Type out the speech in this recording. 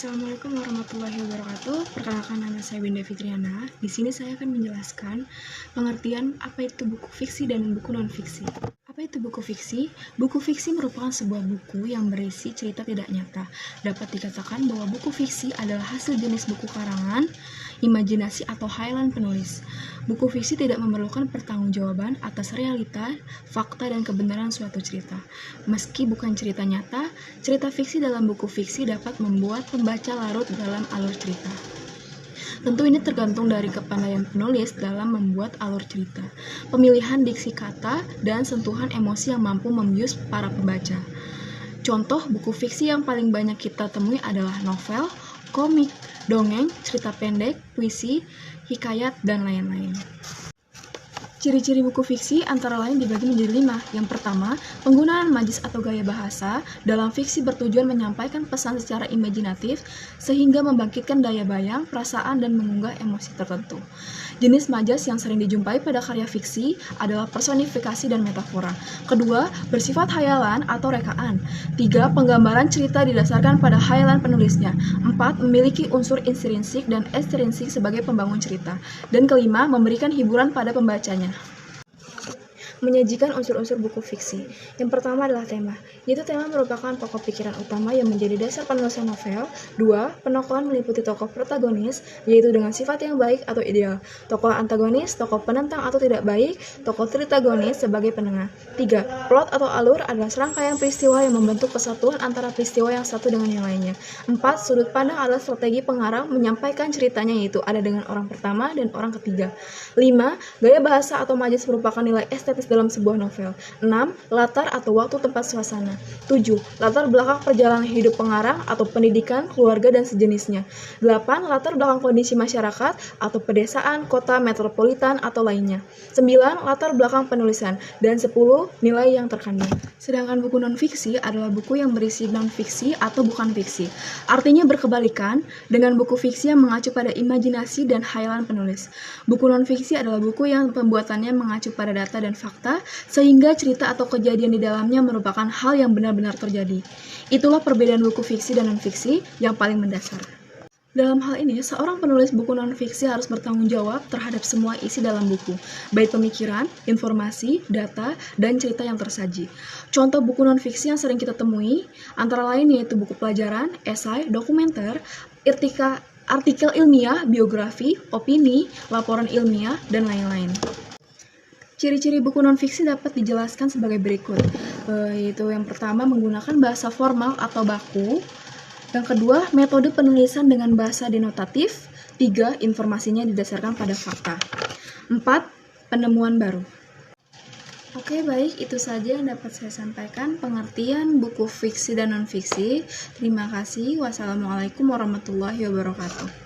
Assalamualaikum warahmatullahi wabarakatuh. Perkenalkan, nama saya Winda Fitriana. Di sini saya akan menjelaskan pengertian apa itu buku fiksi dan buku non-fiksi. Apa itu buku fiksi? Buku fiksi merupakan sebuah buku yang berisi cerita tidak nyata. Dapat dikatakan bahwa buku fiksi adalah hasil jenis buku karangan, imajinasi atau khayalan penulis. Buku fiksi tidak memerlukan pertanggungjawaban atas realita, fakta, dan kebenaran suatu cerita. Meski bukan cerita nyata, cerita fiksi dalam buku fiksi dapat membuat pembaca larut dalam alur cerita. Tentu ini tergantung dari kepandaian penulis dalam membuat alur cerita, pemilihan diksi kata, dan sentuhan emosi yang mampu membius para pembaca. Contoh buku fiksi yang paling banyak kita temui adalah novel, komik, dongeng, cerita pendek, puisi, hikayat, dan lain-lain. Ciri-ciri buku fiksi antara lain dibagi menjadi 5. Yang pertama, penggunaan majis atau gaya bahasa dalam fiksi bertujuan menyampaikan pesan secara imajinatif sehingga membangkitkan daya bayang, perasaan, dan mengunggah emosi tertentu. Jenis majas yang sering dijumpai pada karya fiksi adalah personifikasi dan metafora. Kedua, bersifat khayalan atau rekaan. 3, penggambaran cerita didasarkan pada khayalan penulisnya. 4, memiliki unsur intrinsik dan ekstrinsik sebagai pembangun cerita. Dan kelima, memberikan hiburan pada pembacanya. Menyajikan unsur-unsur buku fiksi. Yang pertama adalah tema, yaitu tema merupakan pokok pikiran utama yang menjadi dasar penulisan novel. 2. Penokohan meliputi tokoh protagonis, yaitu dengan sifat yang baik atau ideal. Tokoh antagonis, tokoh penentang atau tidak baik, tokoh tritagonis sebagai penengah. 3. Plot atau alur adalah serangkaian peristiwa yang membentuk kesatuan antara peristiwa yang satu dengan yang lainnya. 4. Sudut pandang adalah strategi pengarang menyampaikan ceritanya, yaitu ada dengan orang pertama dan orang ketiga. 5. Gaya bahasa atau majis merupakan nilai estetis dalam sebuah novel. 6. Latar atau waktu tempat suasana. 7. Latar belakang perjalanan hidup pengarang atau pendidikan, keluarga, dan sejenisnya. 8. Latar belakang kondisi masyarakat atau pedesaan, kota, metropolitan, atau lainnya. 9. Latar belakang penulisan. Dan 10. Nilai yang terkandung. Sedangkan buku non-fiksi adalah buku yang berisi non-fiksi atau bukan fiksi. Artinya berkebalikan dengan buku fiksi yang mengacu pada imajinasi dan khayalan penulis. Buku non-fiksi adalah buku yang pembuatannya mengacu pada data dan fakta, sehingga cerita atau kejadian di dalamnya merupakan hal yang benar-benar terjadi. Itulah perbedaan buku fiksi dan non-fiksi yang paling mendasar. Dalam hal ini, seorang penulis buku non-fiksi harus bertanggung jawab terhadap semua isi dalam buku, baik pemikiran, informasi, data, dan cerita yang tersaji. Contoh buku non-fiksi yang sering kita temui, antara lain yaitu buku pelajaran, esai, dokumenter, artikel ilmiah, biografi, opini, laporan ilmiah, dan lain-lain. Ciri-ciri buku non-fiksi dapat dijelaskan sebagai berikut, yaitu yang pertama menggunakan bahasa formal atau baku. Yang kedua, metode penulisan dengan bahasa denotatif. 3, informasinya didasarkan pada fakta. 4, penemuan baru. Oke, baik, itu saja yang dapat saya sampaikan pengertian buku fiksi dan non-fiksi. Terima kasih. Wassalamualaikum warahmatullahi wabarakatuh.